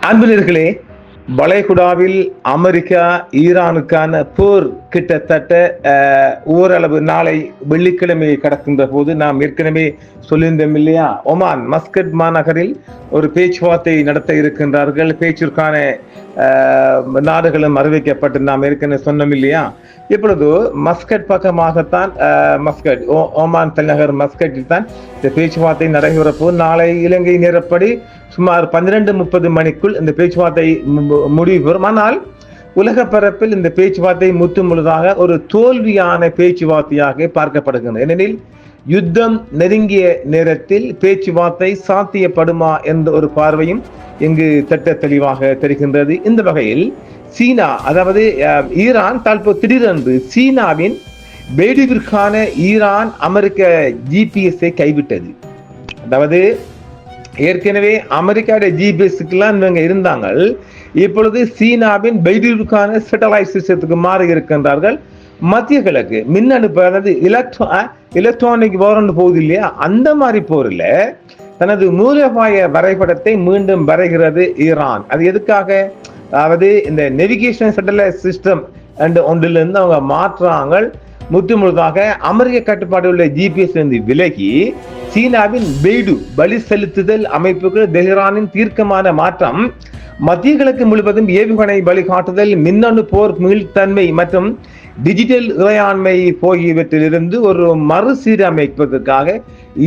அன்பினர்களே, வளைகுடாவில் அமெரிக்கா ஈரானுக்கான போர் கிட்டத்தட்ட ஓரளவு நாளை வெள்ளிக்கிழமை கடக்கின்ற போது நாம் ஏற்கனவே சொல்லியிருந்தோம் இல்லையா, ஒமான் மஸ்கட் மாநகரில் ஒரு பேச்சுவார்த்தை நடத்த இருக்கின்றார்கள். பேச்சிற்கான நாடுகளும் அறிவிக்கப்பட்டு நாம் ஏற்கனவே சொன்னோம் இல்லையா. இப்பொழுது மஸ்கட் பக்கமாகத்தான் மஸ்கட் ஓமான் தலைநகர் மஸ்கட்டில் தான் இந்த பேச்சுவார்த்தை நடைபெறப்போ நாளை இலங்கை நேரப்படி சுமார் 12:30 மணிக்குள் இந்த பேச்சுவார்த்தை முடிவு பெறும். ஆனால் உலக பரப்பில் இந்த பேச்சுவார்த்தை முற்று முழுதாக ஒரு தோல்வியான பேச்சுவார்த்தையாக பார்க்கப்படுகின்றது. ஏனெனில் யுத்தம் நெருங்கிய நேரத்தில் பேச்சுவார்த்தை சாத்தியப்படுமா என்ற ஒரு பார்வையும் இங்கு திட்ட தெளிவாக தெரிகின்றது. இந்த வகையில் சீனா, அதாவது ஈரான் தற்போது திடீரென்று சீனாவின் பேடுவிற்கான ஈரான் அமெரிக்க ஜிபிஎஸ்ஐ கைவிட்டது. அதாவது ஏற்கனவே அமெரிக்காவுடைய ஜிபிஎஸ்க்குலாம் இவங்க இருந்தாங்க. இப்பொழுது சீனாவின் பெய்டூருக்கான சேட்டலைட் சிஸ்டத்துக்கு மாறி இருக்கின்றார்கள். மத்திய கிழக்கு மின்னணு, அதாவது எலக்ட்ரானிக் போர்னு போகுது இல்லையா, அந்த மாதிரி போரில் தனது மூலோபாய வரைபடத்தை மீண்டும் வரைகிறது ஈரான். அது எதுக்காக? அதாவது இந்த நேவிகேஷன் சேட்டலைட் சிஸ்டம் ஒன்றிலிருந்து அவங்க மாற்றாங்க. முற்று முழுதாக அமெரிக்க கட்டுப்பாடு உள்ள ஜிபிஎஸ் இருந்து விலகி சீனாவின் பெய்டு பலி செலுத்துதல் அமைப்புக்கு தெஹ்ரானின் தீர்க்கமான மாற்றம் மத்திய கிழக்கு முழுவதும் ஏவுகணை வழிகாட்டுதல், மின்னணு போர் மீள்தன்மை மற்றும் டிஜிட்டல் இறையாண்மை போகியவற்றிலிருந்து ஒரு மறுசீரமைப்பதற்காக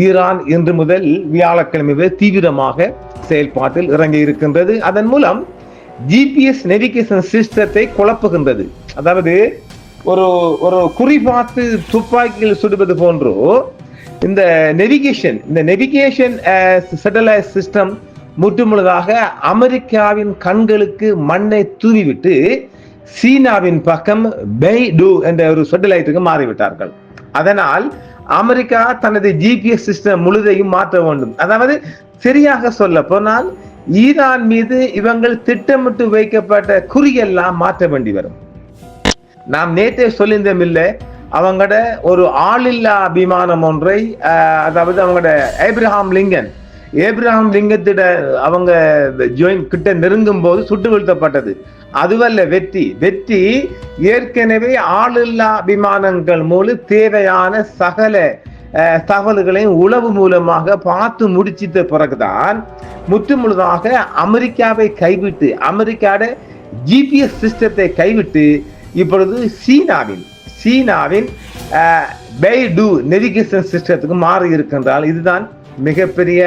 ஈரான் இன்று முதல் வியாழக்கிழமை தீவிரமாக செயல்பாட்டில் இறங்கி இருக்கின்றது. அதன் மூலம் ஜிபிஎஸ் நேவிகேஷன் சிஸ்டத்தை குழப்புகின்றது. அதாவது ஒரு குறிபார்த்து துப்பாக்கியில் சுடுவது போன்றோ இந்த நேவிகேஷன் சேட்டலைட் சிஸ்டம் முற்றுமுழுதாக அமெரிக்காவின் கண்களுக்கு மண்ணை தூவிவிட்டு சீனாவின் பக்கம் பெய்டு என்ற ஒரு சேட்டலைட்டுக்கு மாறிவிட்டார்கள். அதனால் அமெரிக்கா தனது ஜிபிஎஸ் சிஸ்டம் முழுதையும் மாற்ற வேண்டும். அதாவது சரியாக சொல்ல போனால் ஈரான் மீது இவங்கள் திட்டமிட்டு வைக்கப்பட்ட குறியெல்லாம் மாற்ற வேண்டி வரும். நாம் நேற்றே சொல்லியிருந்தோம் இல்லை, அவங்களோட ஒரு ஆளில்லா விமானம் ஒன்றை, அதாவது அவங்களோட ஏப்ரஹாம் லிங்கத்திட அவங்க ஜோயின் கிட்ட நெருங்கும் போது சுட்டு வீழ்த்தப்பட்டது. அதுவல்ல வெற்றி ஏற்கனவே ஆளில்லா விமானங்கள் மூலம் தேவையான சகல தகவல்களையும் உளவு மூலமாக பார்த்து முடிச்சிட்ட பிறகுதான் முற்று முழுதாக அமெரிக்காவை கைவிட்டு, அமெரிக்காவோட ஜிபிஎஸ் சிஸ்டத்தை கைவிட்டு இப்பொழுது சீனாவின் பெய்டு நேவிகேஷன் சிஸ்டத்துக்கு மாறி இருக்கின்றால் இதுதான் மிகப்பெரிய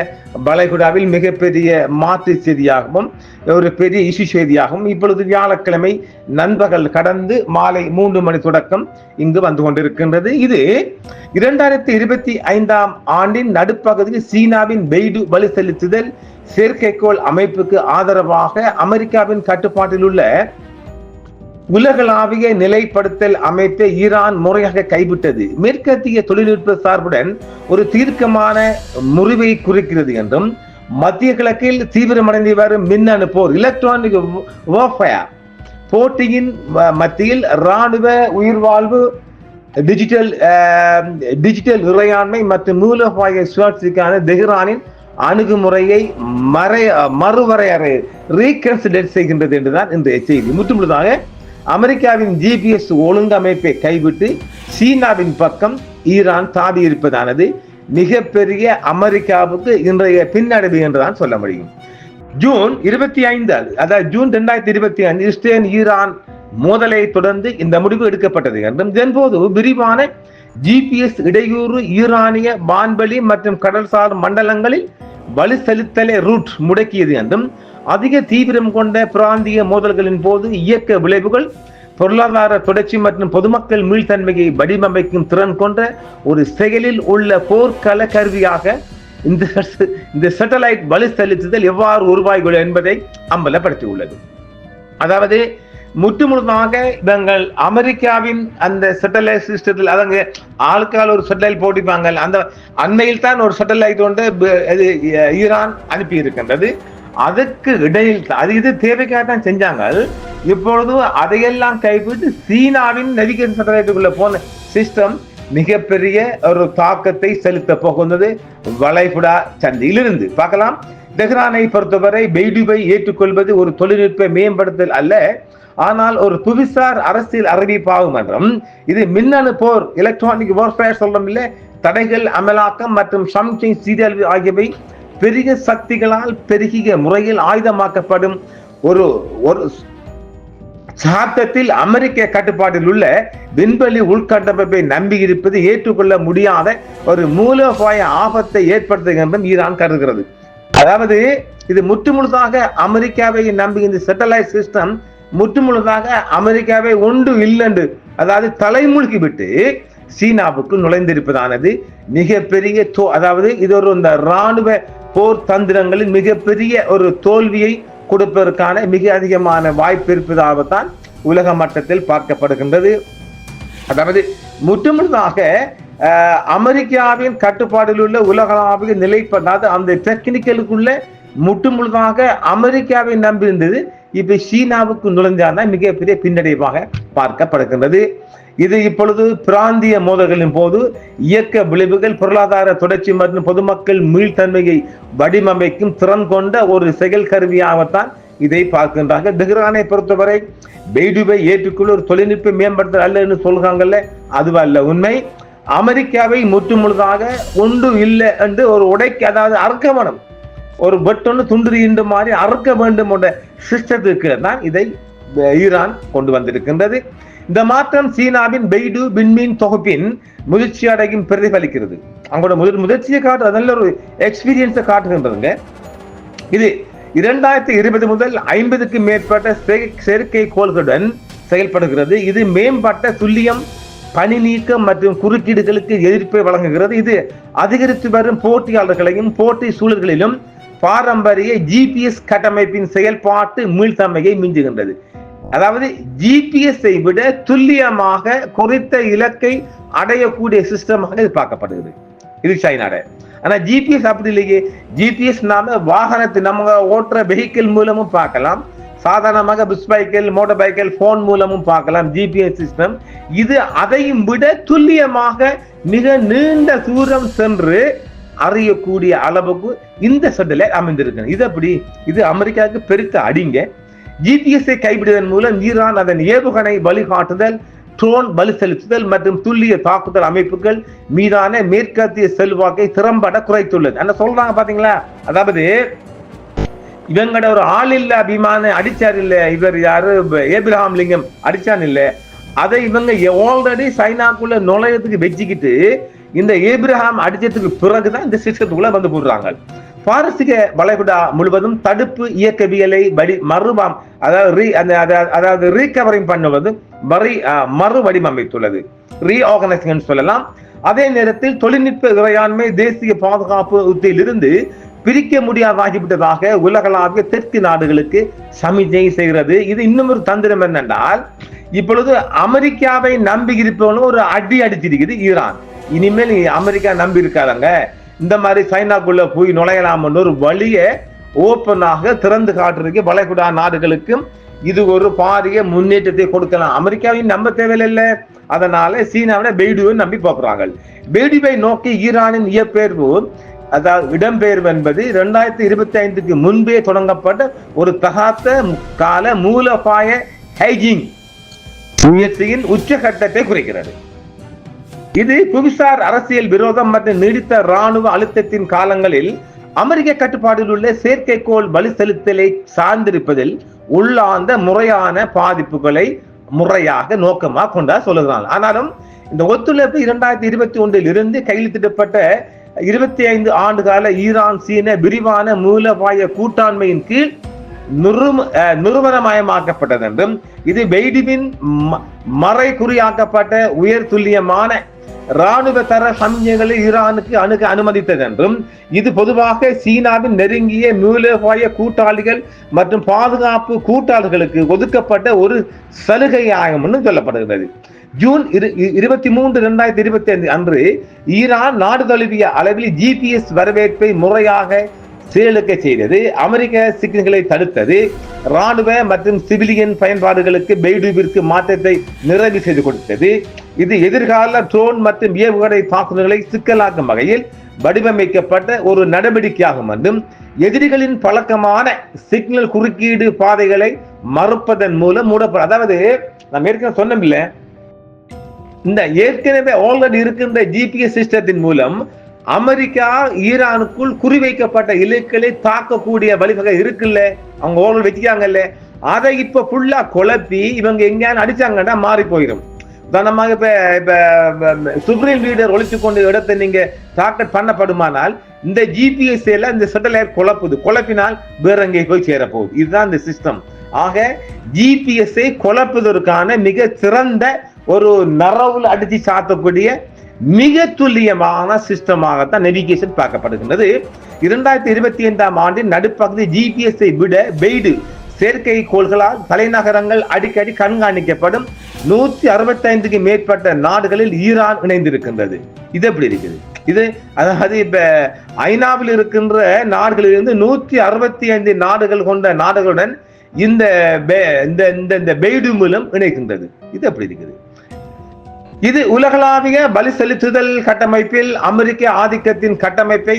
வளைகுடாவில் மிகப்பெரிய மாற்று செய்தியாகவும் ஒரு பெரிய இஷ்யூ செய்தியாகவும் இப்பொழுது வியாழக்கிழமை நண்பகல் கடந்து மாலை 3 மணி தொடக்கம் இங்கு வந்து கொண்டிருக்கின்றது. இது 2025 ஆண்டின் நடுப்பகுதியில் சீனாவின் பெய்டு வலி செலுத்துதல் செயற்கைக்கோள் அமைப்புக்கு ஆதரவாக அமெரிக்காவின் கட்டுப்பாட்டில் உள்ள உலகளாவிய நிலைப்படுத்தல் அமைப்பை ஈரான் முறையாக கைவிட்டது. மேற்கத்திய தொழில்நுட்ப சார்புடன் ஒரு தீர்க்கமான முறிவை குறிக்கிறது என்றும் மத்திய கிழக்கில் தீவிரமடைந்து வரும் மின்னணு போர் எலக்ட்ரானிக் வார்ஃபேர் போட்டியின் மத்தியில் இராணுவ உயிர்வாழ்வு, டிஜிட்டல் இறையாண்மை மற்றும் மூலோபாய சுழற்சிக்கான தெஹ்ரானின் அணுகுமுறையை மறுவரையறை ரீகன்சிடர் செய்கின்றது என்றுதான் இந்த செய்தி. முற்றுமுழுதாக அமெரிக்காவின் ஜிபிஎஸ் ஒழுங்கமைப்பை கைவிட்டு சீனாவின் பக்கம் ஈரான் தாவி இருப்பதானது மிகப்பெரிய அமெரிக்காவுக்கு இன்றைய பின்னடைவு என்றுதான் சொல்ல முடியும். ஜூன் 25, அதாவது ஜூன் 2025 இஸ்ரேல் ஈரான் மோதலை தொடர்ந்து இந்த முடிவு எடுக்கப்பட்டது என்றும் இதன்போது விரிவான ஜிபிஎஸ் இடையூறு ஈரானிய வான்வெளி மற்றும் கடல்சார் மண்டலங்களில் வலி செலுத்தலை ரூட் முடக்கியது என்றும் அதிக தீவிரம் கொண்ட பிராந்திய மோதல்களின் போது இயக்க விளைவுகள், பொருளாதார தொடர்ச்சி மற்றும் பொதுமக்கள் மீள்தன்மையை வடிவமைக்கும் திறன் கொண்ட ஒரு செயலில் உள்ள போர்க்கள கருவியாக இந்த சேட்டலைட் வலி செலுத்துதல் எவ்வாறு உருவாகியுள்ளது என்பதை அம்பலப்படுத்தியுள்ளது. அதாவது முற்றுமுழுதாக இவங்கள் அமெரிக்காவின் அந்த சேட்டலைட் சிஸ்டத்தில், அதங்க ஆளுக்கால் ஒரு சேட்டலைட் போட்டிப்பாங்க, அந்த அண்மையில் தான் ஒரு சேட்டலைட் ஒன்று ஈரான் அனுப்பி இருக்கின்றது. அதுக்கு இடையில் அது இது தேவைக்காக தான் செஞ்சாங்க. இப்பொழுது அதையெல்லாம் கைவிட்டு சீனாவின் நேவிகேஷன் சேட்டலைட்டுக்குள்ள போன சிஸ்டம் மிகப்பெரிய ஒரு தாக்கத்தை செலுத்த போகின்றது வளைகுடா சந்தையிலிருந்து. பார்க்கலாம், தெஹ்ரானை பொறுத்தவரை பெய்டுவை ஏற்றுக்கொள்வது ஒரு தொழில்நுட்ப மேம்படுத்தல் அல்ல, ஆனால் ஒரு புவிசார் அரசியல் அறிவிப்பாகும் என்றும் இது மின்னணு போர் எலக்ட்ரானிக் வார்ஃபேர் சொல்றோம் இல்ல, தடைகள் அமலாக்கம் மற்றும் சம்சை சீரழிவு ஆகியவை பெரிய சக்திகளால் பெருகிய முறையில் ஆயுதமாக்கப்படும் ஒரு சாத்தத்தில் அமெரிக்க கட்டுப்பாட்டில் உள்ள விண்வெளி உள்கட்டமைப்பை நம்பி இருப்பது ஏற்றுக்கொள்ள முடியாத ஒரு மூலோபாய ஆபத்தை ஏற்படுத்துகிறது என்றும் ஈரான் கருதுகிறது. அதாவது இது முற்றுமுழுதாக அமெரிக்காவை நம்பி இந்த சேட்டலைட் சிஸ்டம் முற்றுமுழுதாக அமெரிக்காவை ஒன்று இல்லைண்டு, அதாவது தலைமுழுக்கி விட்டு சீனாவுக்கு நுழைந்திருப்பதானது மிகப்பெரிய அதாவது இது ஒரு இந்த இராணுவ போர் தந்திரங்களில் மிகப்பெரிய ஒரு தோல்வியை கொடுப்பதற்கான மிக அதிகமான வாய்ப்பு இருப்பதாகத்தான் உலக மட்டத்தில் பார்க்கப்படுகின்றது. அதாவது முற்றுமுழுதாக அமெரிக்காவின் கட்டுப்பாட்டில் உள்ள உலகளாவிய நிலைப்படாத அந்த டெக்னிக்கலுக்குள்ள முற்றுமுழுதாக அமெரிக்காவை நம்பியிருந்தது இப்ப சீனாவுக்கு நுழைஞ்சாதான் மிகப்பெரிய பின்னடைவாக பார்க்கப்படுகின்றது. இது இப்பொழுது பிராந்திய மோதல்களின் போது இயக்க விளைவுகள், பொருளாதார தொடர்ச்சி மற்றும் பொதுமக்கள் மீள்தன்மையை வடிவமைக்கும் திறன் கொண்ட ஒரு செயல் கருவியாகத்தான் இதை பார்க்கின்றார்கள். தெஹ்ரானை பொறுத்தவரை பெய்டுவை ஏற்றுக்கொள்ள ஒரு தொழில்நுட்ப மேம்படுத்தல் அல்ல என்று சொல்றாங்கல்ல, அதுவல்ல உண்மை. அமெரிக்காவை முற்றுமுழுதாக ஒன்று இல்லை என்று ஒரு உடைக்கு, அதாவது அறுக்க வேணும், ஒரு வெட்டொன்று துண்டுகின்ற மாதிரி அறுக்க வேண்டும் என்ற சிஸ்டத்துக்கு தான் இதை ஈரான் கொண்டு வந்திருக்கின்றது. இந்த மாற்றம் சீனாவின் பெய்டு விண்மீன் தொகுப்பின் முதிர்ச்சி அடையும் பிரதிபலிக்கிறது. அவங்களோட முதிர்ச்சியை காட்டு, அதனால ஒரு எக்ஸ்பீரியன்ஸை காட்டுகின்றதுங்க. இது 2020 முதல் 50க்கும் மேற்பட்ட செயற்கை கோள்களுடன் செயல்படுகிறது. இது மேம்பட்ட துல்லியம், பணி நீக்கம் மற்றும் குறுக்கீடுகளுக்கு எதிர்ப்பை வழங்குகிறது. இது அதிகரித்து வரும் போட்டியாளர்களையும் போட்டி சூழல்களிலும் பாரம்பரிய ஜிபிஎஸ் கட்டமைப்பின் செயல்பாட்டு மீள்தன்மையை மிஞ்சுகின்றது. அதாவது ஜிபிஎஸ்ஐ விட துல்லியமாக குறித்த இலக்கை அடையக்கூடிய சிஸ்டமாக இது பார்க்கப்படுகிறது. இது சைனாட. ஆனா ஜிபிஎஸ் அப்படி இல்லையே. ஜிபிஎஸ் நாம வாகனத்தை நம்ம ஓட்டுற வெஹிக்கிள் மூலமும் பார்க்கலாம், சாதாரணமாக பஸ் பைக்கிள், மோட்டார் பைக்கிள், போன் மூலமும் பார்க்கலாம் ஜிபிஎஸ் சிஸ்டம். இது அதையும் விட துல்லியமாக மிக நீண்ட தூரம் சென்று அறியக்கூடிய அளவுக்கு இந்த சேட்டலைட் அமைந்திருக்கு. இது அப்படி இது அமெரிக்காவுக்கு பெருத்த அடிங்க. ஜிபிஎஸ்ஐ கைவிடுவதன் மூலம் ஈரான் அதன் ஏவுகணை வழிகாட்டுதல், ட்ரோன் வலு செலுத்துதல் மற்றும் துல்லிய தாக்குதல் அமைப்புகள் மீதான மேற்கத்திய செல்வாக்கை திறம்பட குறைத்துள்ளது. என்ன சொல்றாங்க பாத்தீங்களா? அதாவது இவங்கட ஒரு ஆள் இல்ல விமானம் அடிச்சார் இல்ல, இவர் யாரு ஏப்ரஹாம் லிங்கம் அடிச்சான் இல்ல, அதை இவங்க ஆல்ரெடி சைனாக்குள்ள நுழையத்துக்கு வச்சுக்கிட்டு இந்த ஏப்ரஹாம் அடிச்சதுக்கு பிறகுதான் இந்த சிஸ்டத்துக்குள்ள வந்து போடுறாங்க. பாரசீக வளைகுடா முழுவதும் தடுப்பு இயக்கவியலை அதாவது ரீகவரிங் பண்ணுவது மறு வடிவமைத்துள்ளது, ரீஆர்கனைசிங் சொல்லலாம். அதே நேரத்தில் தொழில்நுட்ப இறையாண்மை தேசிய பாதுகாப்பு உத்தியிலிருந்து பிரிக்க முடியாதாகிவிட்டதாக உலகளாவிய தெற்கு நாடுகளுக்கு சமிஜை செய்கிறது. இது இன்னும் ஒரு தந்திரம் என்னென்றால், இப்பொழுது அமெரிக்காவை நம்பி இருப்பவனும் ஒரு அடி அடிச்சிருக்குது ஈரான். இனிமேல் அமெரிக்கா நம்பி இருக்காதங்க, இந்த மாதிரி சைனாக்குள்ள போய் நுழையலாம்னு ஒரு வழியை ஓப்பனாக திறந்து காட்டுறதுக்கு வளைகுடா நாடுகளுக்கும் இது ஒரு பாரிய முன்னேற்றத்தை கொடுக்கலாம். அமெரிக்காவையும் நம்ப தேவையில்லை. அதனால சீனாவிட பெய்டுவை நம்பி பார்க்கிறாங்க. பெய்டுவை நோக்கி ஈரானின் இயற்பெயர்வு, அதாவது இடம்பெயர்வு என்பது 2025க்கு முன்பே தொடங்கப்பட்ட ஒரு தகாத்த கால மூலோபாய ஹைஜிங் முயற்சியின் உச்சகட்டத்தை குறைக்கிறது. இது புவிசார் அரசியல் விரோதம் மற்றும் நீடித்த இராணுவ அழுத்தத்தின் காலங்களில் அமெரிக்க கட்டுப்பாட்டில் உள்ள செயற்கைக்கோள் வலு செலுத்தலை சார்ந்திருப்பதில் உள்ளார்ந்த முறையான பாதிப்புகளை முறையாக நோக்கமாக கொண்டா சொல்லுகிறாங்க. ஆனாலும் இந்த ஒத்துழைப்பு 2021 இருந்து கையெழுத்திடப்பட்ட 25 ஆண்டு கால ஈரான் சீன விரிவான மூலோபாய கூட்டாண்மையின் கீழ் நிறுவனமயமாக்கப்பட்டது என்றும் இது பெய்டுவின் மறைகுறியாக்கப்பட்ட உயர் துல்லியமான இராணுவ தர சமிஞ்சைகளை ஈரானுக்கு அனுமதித்தது என்றும் இது பொதுவாக சீனாவின் நெருங்கிய மூலோபாய கூட்டாளிகள் மற்றும் பாதுகாப்பு கூட்டாளர்களுக்கு ஒதுக்கப்பட்ட ஒரு சலுகையாகும் என்று சொல்லப்படுகிறது. ஜூன் 23, 2025 அன்று ஈரான் நாடு தழுவிய அளவில் ஜிபிஎஸ் வரவேற்பை முறையாக செயலுக்க செய்தது, அமெரிக்க சிக்கல்களை தடுத்தது, இராணுவ மற்றும் சிவிலியன் பயன்பாடுகளுக்கு பெய்டுவிற்கு மாற்றத்தை நிறைவு செய்து கொடுத்தது. இது எதிர்கால ட்ரோன் மற்றும் ஏவுகணை தாக்குதல்களை சிக்கலாக்கும் வகையில் வடிவமைக்கப்பட்ட ஒரு நடவடிக்கையாகும் என்றும் எதிரிகளின் பழக்கமான சிக்னல் குறுக்கீடு பாதைகளை மறுப்பதன் மூலம் மூடப்படும். அதாவது நம்ம ஏற்கனவே சொன்னோம் இல்ல, இந்த ஏற்கனவே ஆல்ரெடி இருக்கின்ற ஜிபிஎஸ் சிஸ்டத்தின் மூலம் அமெரிக்கா ஈரானுக்குள் குறிவைக்கப்பட்ட இலக்குகளை தாக்கக்கூடிய வழிவகை இருக்குல்ல, அவங்க ஆல்ரெடி வச்சுக்காங்கல்ல, அதை இப்ப ஃபுல்லா குழப்பி இவங்க எங்கேயாவது அடிச்சாங்கன்னா மாறி போயிடும். உதாரணமாக இப்ப சுப்ரீம் லீடர் ஒழிச்சு கொண்ட இடத்தை நீங்க டார்கெட் பண்ணப்படுமானால் இந்த ஜிபிஎஸ் எல்லாம் இந்த சேட்டலைட் குழப்பினால் வேற எங்கே போய் சேரப்போகுது. இதுதான் இந்த சிஸ்டம். ஆக ஜிபிஎஸ்ஐ குழப்பதற்கான மிக சிறந்த ஒரு நரவுல அடிச்சு சாத்தக்கூடிய மிக துல்லியமான சிஸ்டமாகத்தான் நேவிகேஷன் பார்க்கப்படுகின்றது. 2025 ஆண்டின் நடுப்பகுதி ஜிபிஎஸ்ஐ விட பெய்டு செயற்கைக்கோள்களால் தலைநகரங்கள் அடிக்கடி கண்காணிக்கப்படும் 165க்கு மேற்பட்ட நாடுகளில் ஈரான் இணைந்திருக்கின்றது. இது எப்படி இருக்குது? இது அதாவது இப்ப ஐநாவில் இருக்கின்ற நாடுகளிலிருந்து 165 நாடுகள் கொண்ட நாடுகளுடன் இந்த பெய்டு மூலம் இணைக்கின்றது. இது எப்படி இருக்குது? இது உலகளாவிய பலி செலுத்துதல் கட்டமைப்பில் அமெரிக்க ஆதிக்கத்தின் கட்டமைப்பை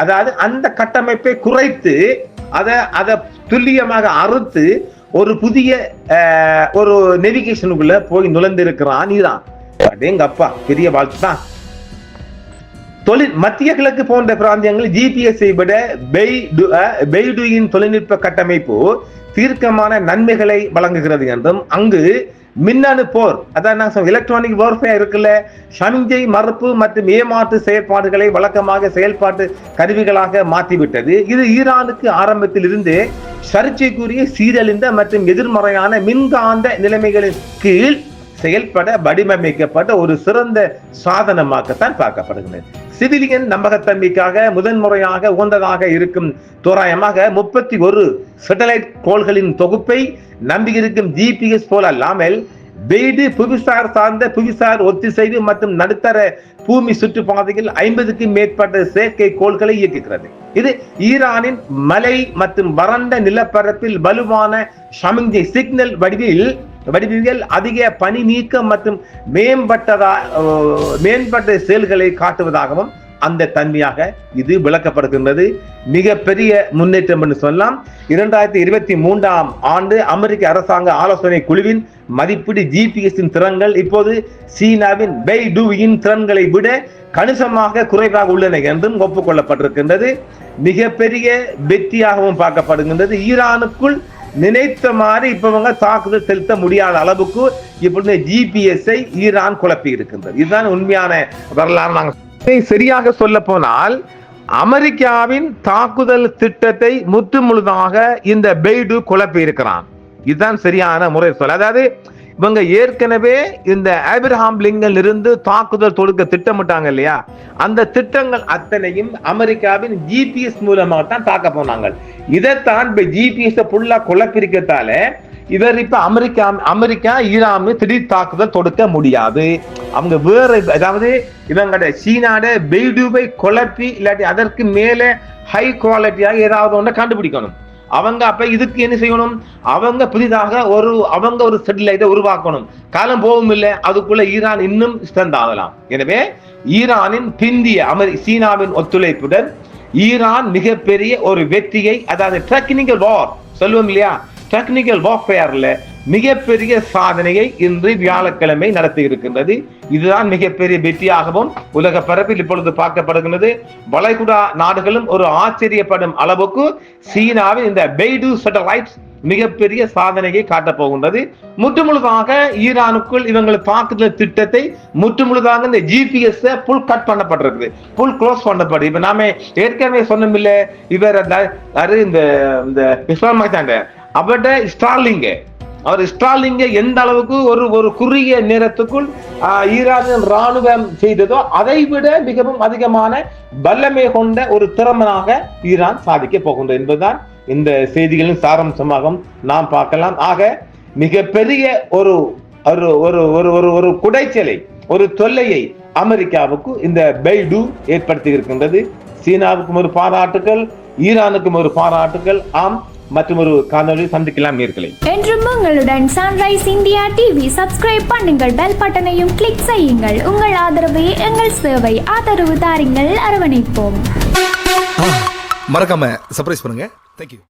அதாவது அந்த கட்டமைப்பை குறைத்து அதை துல்லியமாக அறுத்து ஒரு புதிய ஒரு நேவிகேஷனுக்குள்ள போய் நுழைந்திருக்கிறான் ஈரான். எங்க அப்பா பெரிய வாழ்த்து தான். மத்திய கிழக்கு போன்ற பிராந்தியங்கள் ஜிபிஎஸ்ஐ விட பெய்டுயின் தொழில்நுட்ப கட்டமைப்பு தீர்க்கமான நன்மைகளை வழங்குகிறது என்றும் அங்கு மின்னணு போர், அதான் எலக்ட்ரானிக் வார்ஃபேர் இருக்குல்ல, சமிஞ்சை மறுப்பு மற்றும் ஏமாற்று செயற்பாடுகளை வழக்கமாக செயல்பாட்டு கருவிகளாக மாற்றிவிட்டது. இது ஈரானுக்கு ஆரம்பத்தில் இருந்து சர்ச்சைக்குரிய சீரழிந்த மற்றும் எதிர்மறையான மின்காந்த நிலைமைகளின் கீழ் செயல்பட வடிவமைக்கப்பட்ட ஒரு சிறந்த சாதனமாகத்தான் பார்க்கப்படுகிறது. சிவிலியன் நம்பகத்தன்மைக்காக முதன்முறையாக உகந்ததாக இருக்கும் தோராயமாக 31 சேட்டலைட் கோள்களின் தொகுப்பை நம்பியிருக்கும் ஜிபிஎஸ் போல அல்லாமல் பெய்டு புவிசார் சார்ந்த புவிசார் ஒத்திசைவு மற்றும் நடுத்தர பூமி சுற்றுப்பாதையில் 50க்கும் மேற்பட்ட செயற்கை கோள்களை இயக்குகிறது. இது ஈரானின் மலை மற்றும் வறண்ட நிலப்பரப்பில் வலுவான சமிஞ்சை சிக்னல் வடிவியல் அதிக பனி நீக்கம் மற்றும் மேம்பட்ட செயல்களை காட்டுவதாகவும் அந்த தன்மையாக இது விளக்கப்படுகின்றது. மிக பெரிய முன்னேற்றம் என்று சொல்லலாம். 2023 ஆண்டு அமெரிக்க அரசாங்க ஆலோசனை குழுவின் மதிப்பீடு ஜிபிஎஸ் திறன்கள் இப்போது சீனாவின் பெய்டுயின் திறன்களை விட கணிசமாக குறைவாக உள்ளன என்றும் ஒப்புக்கொள்ளப்பட்டிருக்கின்றது. மிகப்பெரிய வெற்றியாகவும் பார்க்கப்படுகின்றது. ஈரானுக்குள் நினைத்த மாதிரி இப்ப தாக்குதல் செலுத்த முடியாத அளவுக்கு இப்படி ஜிபிஎஸ்ஐ ஈரான் குழப்பி இருக்கின்றது. இதுதான் உண்மையான வரலாறு. நாங்கள் சரியாக சொல்ல போனால் அமெரிக்காவின் தாக்குதல் திட்டத்தை முற்றுமுழுதாக இந்த பெய்டு குழப்பி இருக்கிறான். இதுதான் சரியான முறை சொல்ல. அதாவது இவங்க ஏற்கனவே இந்த ஆபிரஹாம் லிங்கன் இருந்து தாக்குதல் தொடுக்க திட்டமிட்டாங்க இல்லையா, அந்த திட்டங்கள் அத்தனையும் அமெரிக்காவின் ஜிபிஎஸ் மூலமாக தான் தாக்க போனாங்க. இதைத்தான் இப்ப ஜிபிஎஸ் ஃபுல்லா குழப்பிருக்கத்தால இவர் இப்ப அமெரிக்கா ஈரான் திடீர் தாக்குதல் தொடுக்க முடியாது. அவங்க வேற, அதாவது இவங்க சீனாட பெய்டுவை குழப்பி இல்லாட்டி அதற்கு மேல ஹை குவாலிட்டியாக ஏதாவது ஒன்றை கண்டுபிடிக்கணும். அவங்க அப்ப இதுக்கு என்ன செய்யணும்? அவங்க புதிதாக ஒரு சேட்டலைட்டை உருவாக்கணும். காலம் போகும் இல்லை, அதுக்குள்ள ஈரான் இன்னும் ஸ்ட்ரென்த் ஆகலாம். எனவே ஈரானின் பிந்திய சீனாவின் ஒத்துழைப்புடன் ஈரான் மிகப்பெரிய ஒரு வெற்றியை, அதாவது டெக்னிக்கல் வார் சொல்லுவோம் இல்லையா, டெக்னிக்கல் வார்ஃபேர்ல மிகப்பெரிய சாதனையை இன்று வியாழக்கிழமை நடத்தி இருக்கின்றது. இதுதான் மிகப்பெரிய வெற்றியாகவும் உலக பரப்பில் இப்பொழுது பார்க்கப்படுகின்றது. வளைகுடா நாடுகளும் ஒரு ஆச்சரியப்படும் அளவுக்கு சீனாவின் இந்த பெய்டு சேட்டலைட்ஸ் மிகப்பெரிய சாதனையை காட்டப் போகின்றது. முற்றுமுழுதாக ஈரானுக்குள் இவங்கள் தாக்குதல் திட்டத்தை முற்றுமுழுதாக இந்த ஜிபிஎஸ் புல் கட் பண்ணப்பட்டிருக்கு, புல் க்ளோஸ் பண்ணப்படு. இப்ப நாம ஏற்கனவே சொன்னோம் இல்ல, இவர் இந்த இஸ்லாமாச்சாண்ட அவட ஸ்டார்லிங்க எந்த அளவுக்கு ஒரு குறுகிய நேரத்துக்குள் ஈரானின் ராணுவம் செய்ததோ அதை விட மிகவும் அதிகமான வல்லமை கொண்ட ஒரு திறமனாக ஈரான் சாதிக்க போகின்றது என்பதுதான் இந்த செய்திகளின் சாராம்சமாக நாம் பார்க்கலாம். ஆக மிகப்பெரிய ஒரு ஒரு குடைச்சலை, ஒரு தொல்லையை அமெரிக்காவுக்கு இந்த பெய்டு ஏற்படுத்தி இருக்கின்றது. சீனாவுக்கும் ஒரு பாராட்டுகள், ஈரானுக்கும் ஒரு பாராட்டுகள். ஆம், மற்றும் ஒரு காணொளி சந்திக்கலாம் நேயர்களே. என்றும் உங்களுடன் சன்ரைஸ் இந்தியா டிவி சப்ஸ்கிரைப் பண்ணுங்கள், பெல் பட்டனையும் கிளிக் செய்யுங்கள். உங்கள் ஆதரவே எங்கள் சேவை. ஆதரவு தாருங்கள், அரவணைப்போம். மறக்காம சர்ப்ரைஸ் பண்ணுங்க. தேங்க்யூ.